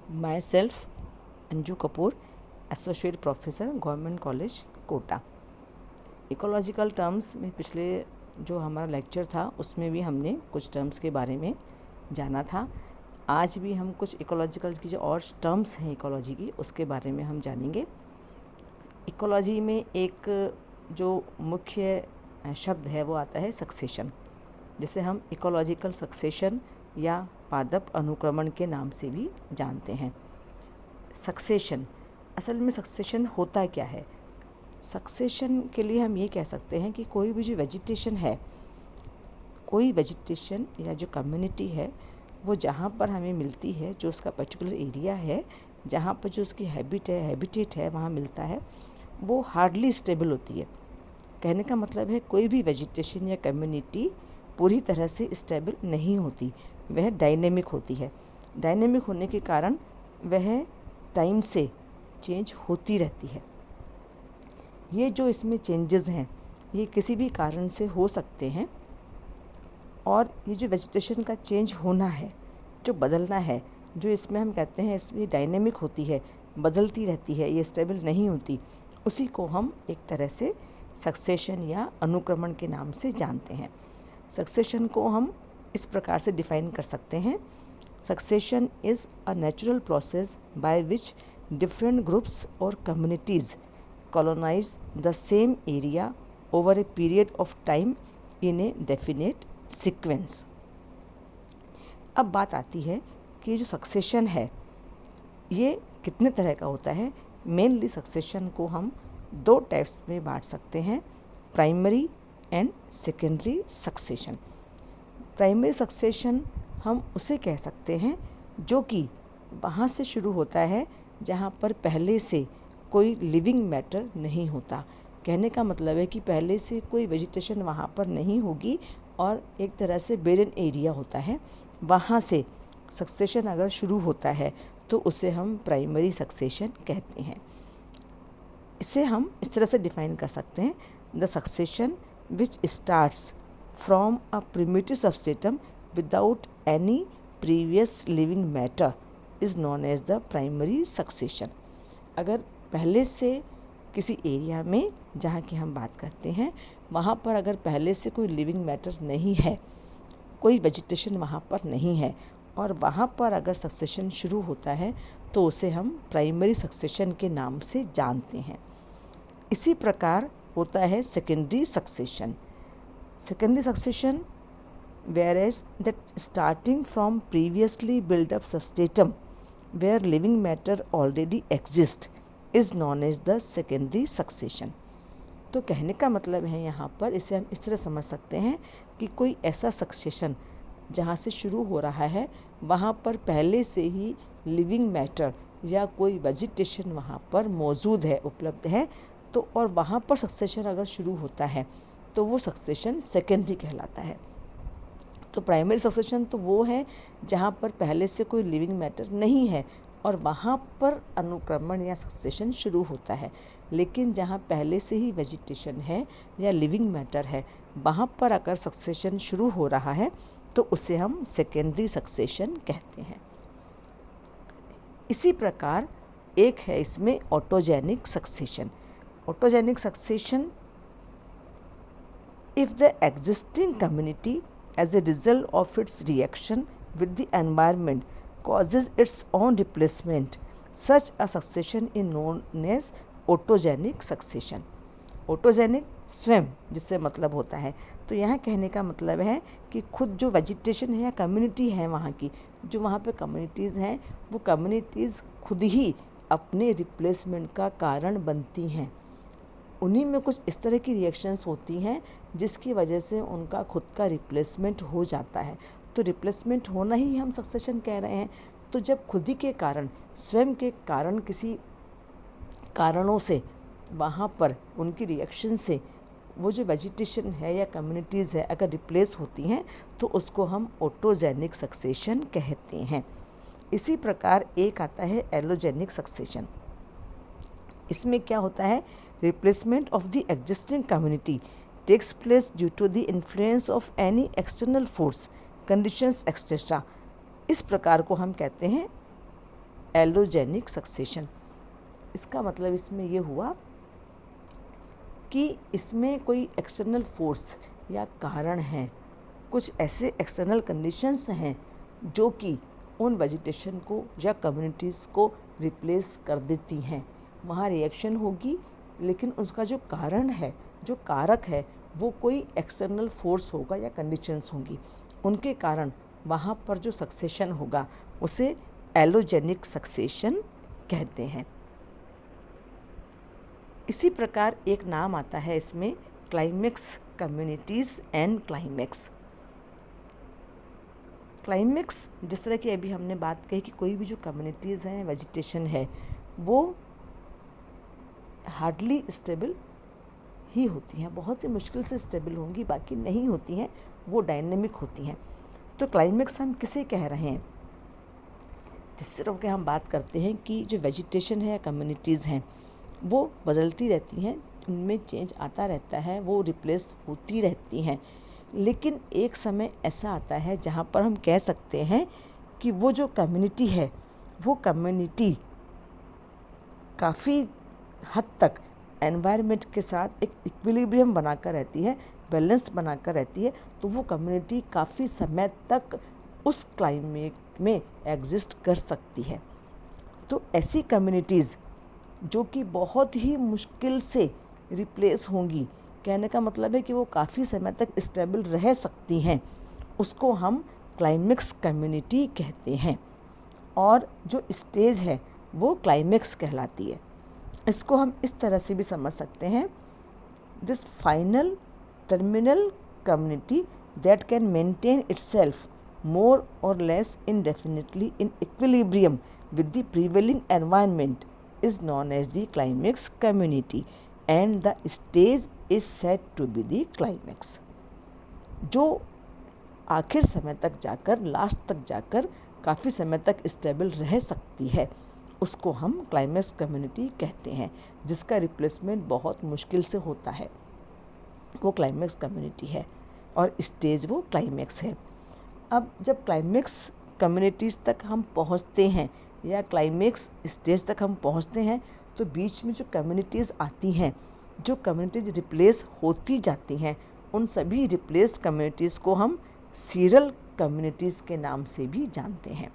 My self Anju Kapoor, associate professor, government college Kota. Ecological terms में पिछले जो हमारा लेक्चर था उसमें भी हमने कुछ टर्म्स के बारे में जाना था। आज भी हम कुछ इकोलॉजिकल की जो और टर्म्स हैं इकोलॉजी की उसके बारे में हम जानेंगे। इकोलॉजी में एक जो मुख्य शब्द है वो आता है सक्सेशन, जिसे हम इकोलॉजिकल सक्सेशन या पादप अनुक्रमण के नाम से भी जानते हैं। सक्सेशन, असल में सक्सेशन होता क्या है? सक्सेशन के लिए हम ये कह सकते हैं कि कोई भी जो वेजिटेशन है, कोई वेजिटेशन या जो कम्युनिटी है वो जहाँ पर हमें मिलती है, जो उसका पर्टिकुलर एरिया है, जहाँ पर जो उसकी हैबिटेट है वहाँ मिलता है, वो हार्डली स्टेबल होती है। कहने का मतलब है कोई भी वेजिटेशन या कम्युनिटी पूरी तरह से स्टेबल नहीं होती, वह डायनेमिक होती है। डायनेमिक होने के कारण वह टाइम से चेंज होती रहती है। ये जो इसमें चेंजेस हैं ये किसी भी कारण से हो सकते हैं, और ये जो वेजिटेशन का चेंज होना है, जो बदलना है, जो इसमें हम कहते हैं इसमें डायनेमिक होती है, बदलती रहती है, ये स्टेबल नहीं होती, उसी को हम एक तरह से सक्सेशन या अनुक्रमण के नाम से जानते हैं। सक्सेशन को हम इस प्रकार से डिफाइन कर सकते हैं। Succession is a natural process by which different groups और communities colonize the same area over a period of time in a definite sequence। अब बात आती है कि जो सक्सेशन है ये कितने तरह का होता है। मेनली सक्सेशन को हम दो टाइप्स में बांट सकते हैं, primary and secondary succession. Primary succession हम उसे कह सकते हैं जो कि वहाँ से शुरू होता है जहाँ पर पहले से कोई लिविंग मैटर नहीं होता। कहने का मतलब है कि पहले से कोई वेजिटेशन वहाँ पर नहीं होगी और एक तरह से बेरन एरिया होता है, वहाँ से सक्सेशन अगर शुरू होता है तो उसे हम प्राइमरी सक्सेशन कहते हैं। इसे हम इस तरह से डिफाइन कर सकते हैं, the succession which starts from a primitive substratum without any previous living matter is known as the primary succession. अगर पहले से किसी एरिया में जहाँ की हम बात करते हैं वहाँ पर अगर पहले से कोई लिविंग मैटर नहीं है, कोई वेजिटेशन वहाँ पर नहीं है, और वहाँ पर अगर सक्सेशन शुरू होता है तो उसे हम प्राइमरी सक्सेशन के नाम से जानते हैं। इसी प्रकार होता है secondary succession. Secondary succession whereas that starting from previously build up substratum where living matter already exist is known as the secondary succession. तो कहने का मतलब है यहाँ पर इसे हम इस तरह समझ सकते हैं कि कोई ऐसा सक्सेशन जहाँ से शुरू हो रहा है वहाँ पर पहले से ही लिविंग मैटर या कोई वेजिटेशन वहाँ पर मौजूद है, उपलब्ध है, तो और वहाँ पर सक्सेशन अगर शुरू होता है तो वो सक्सेशन सेकेंडरी कहलाता है। तो प्राइमरी सक्सेशन तो वो है जहाँ पर पहले से कोई लिविंग मैटर नहीं है और वहाँ पर अनुक्रमण या सक्सेशन शुरू होता है, लेकिन जहाँ पहले से ही वेजिटेशन है या लिविंग मैटर है वहाँ पर अगर सक्सेशन शुरू हो रहा है तो उसे हम सेकेंडरी सक्सेशन कहते हैं। इसी प्रकार एक है इसमें autogenic succession. Autogenic succession, if the existing community as a result of its reaction with the environment causes its own replacement, such a succession is known as autogenic succession। Autogenic स्वयं जिससे मतलब होता है, तो यहाँ कहने का मतलब है कि खुद जो वेजिटेशन है या कम्युनिटी है वहाँ की, जो वहाँ पे कम्युनिटीज़ हैं वो कम्युनिटीज़ खुद ही अपने रिप्लेसमेंट का कारण बनती हैं। उन्हीं में कुछ इस तरह की रिएक्शंस होती हैं जिसकी वजह से उनका खुद का रिप्लेसमेंट हो जाता है। तो रिप्लेसमेंट होना ही हम सक्सेशन कह रहे हैं। तो जब खुद ही के कारण, स्वयं के कारण, किसी कारणों से वहाँ पर उनकी रिएक्शन से वो जो वेजिटेशन है या कम्युनिटीज़ है अगर रिप्लेस होती हैं तो उसको हम ऑटोजेनिक सक्सेशन कहते हैं। इसी प्रकार एक आता है एलोजेनिक सक्सेशन। इसमें क्या होता है, replacement of the existing community takes place due to the influence of any external force, conditions etc। इस प्रकार को हम कहते हैं एलोजेनिक सक्सेशन। इसका मतलब इसमें ये हुआ कि इसमें कोई एक्सटर्नल फोर्स या कारण है, कुछ ऐसे एक्सटर्नल कंडीशंस हैं जो कि उन वेजिटेशन को या कम्युनिटीज़ को रिप्लेस कर देती हैं। वहाँ रिएक्शन होगी, लेकिन उसका जो कारण है, जो कारक है, वो कोई एक्सटर्नल फोर्स होगा या कंडीशंस होंगी, उनके कारण वहाँ पर जो सक्सेशन होगा उसे एलोजेनिक सक्सेशन कहते हैं। इसी प्रकार एक नाम आता है इसमें climax communities and climax. Climax, जिस तरह की अभी हमने बात कही कि कोई भी जो कम्युनिटीज़ हैं, वेजिटेशन है, वो हार्डली स्टेबल ही होती हैं, बहुत ही मुश्किल से स्टेबल होंगी, बाकी नहीं होती हैं, वो डायनेमिक होती हैं। तो क्लाइमेक्स हम किसे कह रहे हैं? जिस तरह के हम बात करते हैं कि जो वेजिटेशन है या कम्युनिटीज़ हैं वो बदलती रहती हैं, उनमें चेंज आता रहता है, वो रिप्लेस होती रहती हैं, लेकिन एक समय ऐसा आता है जहाँ पर हम कह सकते हैं कि वो जो कम्युनिटी है, वो कम्युनिटी काफ़ी हद तक एनवायरनमेंट के साथ एक इक्विलिब्रियम बनाकर रहती है, बैलेंस बनाकर रहती है, तो वो कम्युनिटी काफ़ी समय तक उस क्लाइमेट में एग्जिस्ट कर सकती है। तो ऐसी कम्युनिटीज़ जो कि बहुत ही मुश्किल से रिप्लेस होंगी, कहने का मतलब है कि वो काफ़ी समय तक स्टेबल रह सकती हैं, उसको हम क्लाइमेक्स कम्युनिटी कहते हैं। और जो स्टेज है वो क्लाइमेक्स कहलाती है। इसको हम इस तरह से भी समझ सकते हैं, this final terminal community that can maintain itself more or less indefinitely in equilibrium with the prevailing environment is known as the climax community and the stage is said to be the climax। जो आखिर समय तक जाकर, last तक जाकर काफ़ी समय तक स्टेबल रह सकती है, उसको हम क्लाइमेक्स कम्युनिटी कहते हैं, जिसका रिप्लेसमेंट बहुत मुश्किल से होता है, वो क्लाइमेक्स कम्युनिटी है और स्टेज वो क्लाइमेक्स है। अब जब क्लाइमेक्स कम्युनिटीज़ तक हम पहुंचते हैं या क्लाइमेक्स स्टेज तक हम पहुंचते हैं, तो बीच में जो कम्युनिटीज़ आती हैं, जो कम्युनिटीज रिप्लेस होती जाती हैं, उन सभी रिप्लेस कम्युनिटीज़ को हम सीरियल कम्युनिटीज़ के नाम से भी जानते हैं।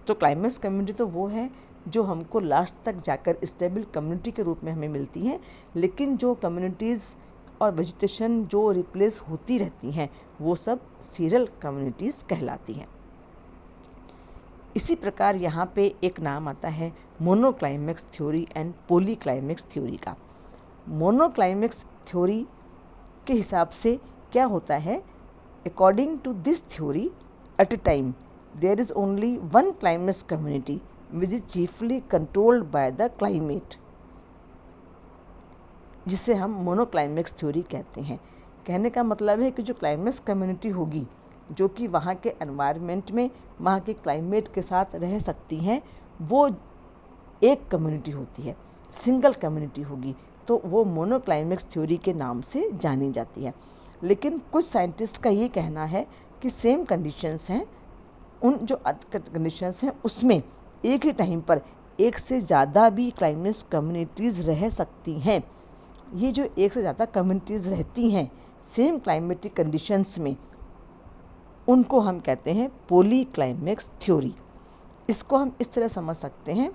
तो क्लाइमेक्स कम्युनिटी तो वो है जो हमको लास्ट तक जाकर स्टेबल कम्युनिटी के रूप में हमें मिलती हैं, लेकिन जो कम्युनिटीज़ और वेजिटेशन जो रिप्लेस होती रहती हैं वो सब सीरियल कम्युनिटीज़ कहलाती हैं। इसी प्रकार यहाँ पे एक नाम आता है monoclimax theory and polyclimax theory का। मोनोक्लाइमेक्स थ्योरी के हिसाब से क्या होता है, according to this theory at a time there is only one climax community which is chiefly controlled by the climate, जिसे हम मोनोक्लाइमेक्स थ्योरी कहते हैं। कहने का मतलब है कि जो क्लाइमेक्स कम्युनिटी होगी, जो कि वहाँ के एनवायरनमेंट में, वहाँ के क्लाइमेट के साथ रह सकती हैं, वो एक कम्युनिटी होती है, सिंगल कम्युनिटी होगी, तो वो मोनोक्लाइमेक्स थ्योरी के नाम से जानी जाती है। लेकिन कुछ साइंटिस्ट का ये कहना है कि सेम कंडीशंस हैं, उन जो कंडीशंस हैं उसमें एक ही टाइम पर एक से ज़्यादा भी क्लाइमेक्स कम्युनिटीज़ रह सकती हैं। ये जो एक से ज़्यादा कम्युनिटीज़ रहती हैं सेम क्लाइमेटिक कंडीशंस में, उनको हम कहते हैं पॉलीक्लाइमेक्स थ्योरी। इसको हम इस तरह समझ सकते हैं,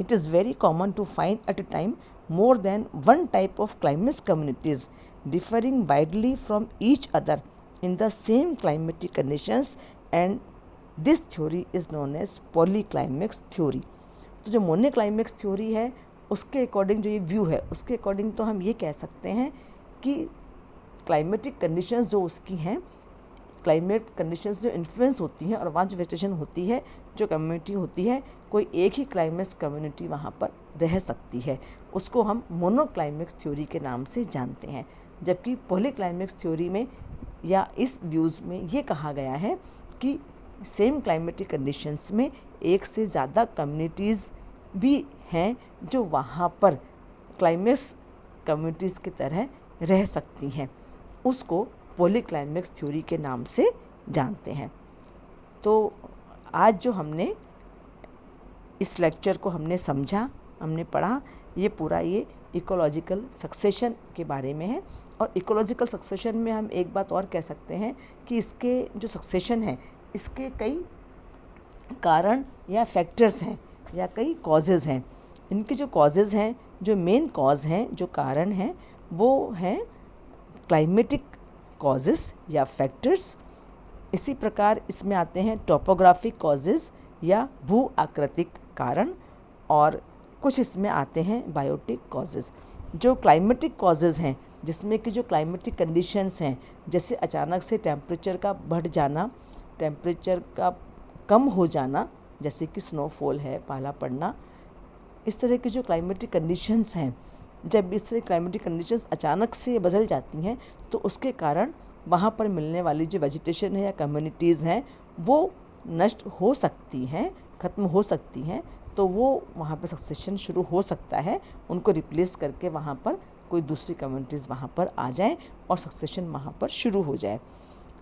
it is very common to find at a time more than one type of climax communities differing widely from each other in the same climatic conditions and this theory is known as polyclimax theory. तो जो मोनोक्लाइमेक्स theory है उसके according, जो ये view है उसके according तो हम ये कह सकते हैं कि क्लाइमेटिक कंडीशंस जो उसकी हैं, क्लाइमेट कंडीशंस जो इन्फ्लुएंस होती हैं और वहाँ जो वेजिटेशन होती है, जो कम्युनिटी होती है, कोई एक ही क्लाइमेक्स कम्युनिटी वहाँ पर रह सकती है, उसको हम मोनोक्लाइमेक्स थ्योरी के नाम से जानते हैं। जबकि पॉलीक्लाइमेक्स थ्योरी में या इस व्यूज़ में ये कहा गया है कि सेम क्लाइमेटिक कंडीशंस में एक से ज़्यादा कम्युनिटीज़ भी हैं जो वहाँ पर क्लाइमेक्स कम्युनिटीज़ की तरह रह सकती हैं, उसको पॉलीक्लाइमेक्स थ्योरी के नाम से जानते हैं। तो आज जो हमने इस लेक्चर को हमने समझा, हमने पढ़ा। ये पूरा ये इकोलॉजिकल सक्सेशन के बारे में है। और इकोलॉजिकल सक्सेशन में हम एक बात और कह सकते हैं कि इसके जो सक्सेशन है, इसके कई कारण या फैक्टर्स हैं या कई कॉजेज़ हैं। इनके जो कॉजेज़ हैं, जो मेन कॉज हैं, जो कारण हैं, वो हैं क्लाइमेटिक कॉजेज़ या फैक्टर्स। इसी प्रकार इसमें आते हैं टोपोग्राफिक कॉजेज़ या भू आकृतिक कारण, और कुछ इसमें आते हैं बायोटिक कॉजेज़। जो क्लाइमेटिक कॉजेज़ हैं, जिसमें कि जो क्लाइमेटिक कंडीशंस हैं, जैसे अचानक से टेम्परेचर का बढ़ जाना, टेम्परेचर का कम हो जाना, जैसे कि स्नोफॉल है, पाला पड़ना, इस तरह की जो क्लाइमेटिक कंडीशंस हैं, जब इस तरह क्लाइमेटिक कंडीशंस अचानक से बदल जाती हैं तो उसके कारण वहाँ पर मिलने वाली जो वेजिटेशन है या कम्युनिटीज़ हैं वो नष्ट हो सकती हैं, ख़त्म हो सकती हैं। तो वो वहाँ पर सक्सेशन शुरू हो सकता है, उनको रिप्लेस करके वहाँ पर कोई दूसरी कम्युनिटीज़ वहाँ पर आ जाएँ और सक्सेशन वहाँ पर शुरू हो जाए।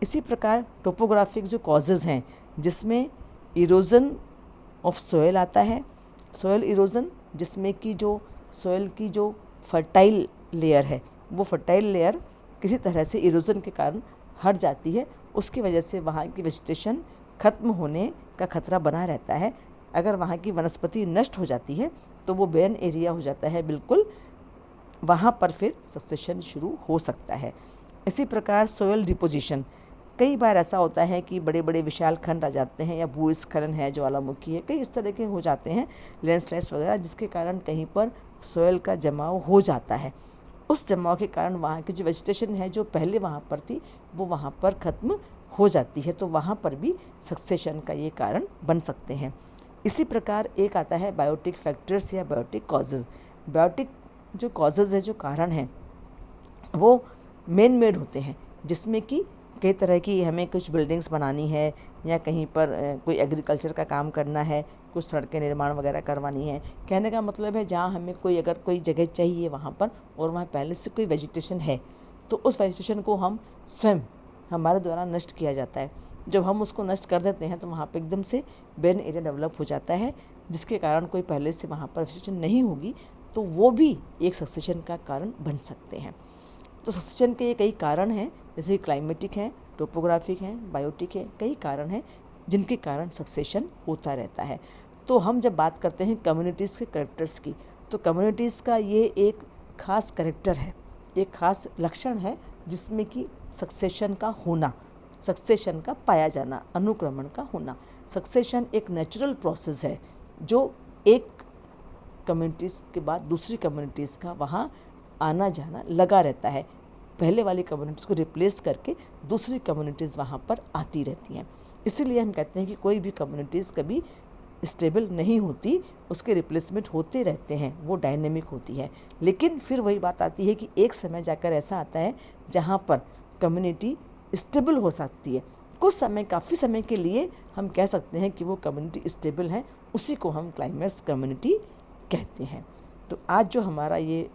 इसी प्रकार टोपोग्राफिक जो कॉजेज़ हैं, जिसमें इरोज़न ऑफ सोयल आता है। सोयल इरोज़न, जिसमें कि जो सोयल की जो फर्टाइल लेयर है, वो फर्टाइल लेयर किसी तरह से इरोज़न के कारण हट जाती है, उसकी वजह से वहाँ की वेजिटेशन ख़त्म होने का खतरा बना रहता है। अगर वहाँ की वनस्पति नष्ट हो जाती है तो वो बेन एरिया हो जाता है बिल्कुल, वहाँ पर फिर सक्सेशन शुरू हो सकता है। इसी प्रकार सोयल डिपोजिशन, कई बार ऐसा होता है कि बड़े बड़े विशाल खंड आ जाते हैं, या भूस्खलन है, ज्वालामुखी है, कई इस तरह के हो जाते हैं, लैंडस्लाइड्स वगैरह, जिसके कारण कहीं पर सोयल का जमाव हो जाता है। उस जमाव के कारण वहाँ की जो वेजिटेशन है जो पहले वहाँ पर थी वो वहाँ पर ख़त्म हो जाती है, तो वहाँ पर भी सक्सेशन का ये कारण बन सकते हैं। इसी प्रकार एक आता है बायोटिक फैक्टर्स या बायोटिक कॉजेज़। बायोटिक जो कॉजेज़ है, जो कारण हैं, वो मेन मेड होते हैं, जिसमें कि कई तरह की हमें कुछ बिल्डिंग्स बनानी है, या कहीं पर कोई एग्रीकल्चर का काम करना है, कुछ सड़कें निर्माण वगैरह करवानी है। कहने का मतलब है जहाँ हमें अगर कोई जगह चाहिए वहाँ पर, और वहाँ पहले से कोई वेजिटेशन है, तो उस वेजिटेशन को हम स्वयं हमारे द्वारा नष्ट किया जाता है। जब हम उसको नष्ट कर देते हैं तो वहाँ पर एकदम से बेन एरिया डेवलप हो जाता है, जिसके कारण कोई पहले से वहाँ पर वेजिटेशन नहीं होगी, तो वो भी एक सक्सेशन का कारण बन सकते हैं। तो सक्सेशन के ये कई कारण हैं, जैसे क्लाइमेटिक हैं, टोपोग्राफिक हैं, बायोटिक हैं, कई कारण हैं जिनके कारण सक्सेशन होता रहता है। तो हम जब बात करते हैं कम्युनिटीज़ के कैरेक्टर्स की, तो कम्युनिटीज़ का ये एक ख़ास कैरेक्टर है, एक ख़ास लक्षण है, जिसमें कि सक्सेशन का होना, सक्सेशन का पाया जाना, अनुक्रमण का होना। सक्सेशन एक नेचुरल प्रोसेस है जो एक कम्युनिटीज़ के बाद दूसरी कम्युनिटीज़ का वहाँ आना जाना लगा रहता है। पहले वाली कम्युनिटीज़ को रिप्लेस करके दूसरी कम्युनिटीज़ वहाँ पर आती रहती हैं। इसीलिए हम कहते हैं कि कोई भी कम्युनिटीज़ कभी स्टेबल नहीं होती, उसके रिप्लेसमेंट होते रहते हैं, वो डायनेमिक होती है। लेकिन फिर वही बात आती है कि एक समय जाकर ऐसा आता है जहाँ पर कम्युनिटी स्टेबल हो सकती है। कुछ समय, काफ़ी समय के लिए हम कह सकते हैं कि वो कम्युनिटी स्टेबल है, उसी को हम क्लाइमेक्स कम्युनिटी कहते हैं। तो आज जो हमारा ये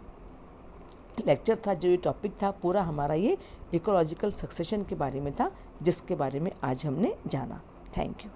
लेक्चर था, जो ये टॉपिक था, पूरा हमारा ये इकोलॉजिकल सक्सेशन के बारे में था, जिसके बारे में आज हमने जाना। Thank you.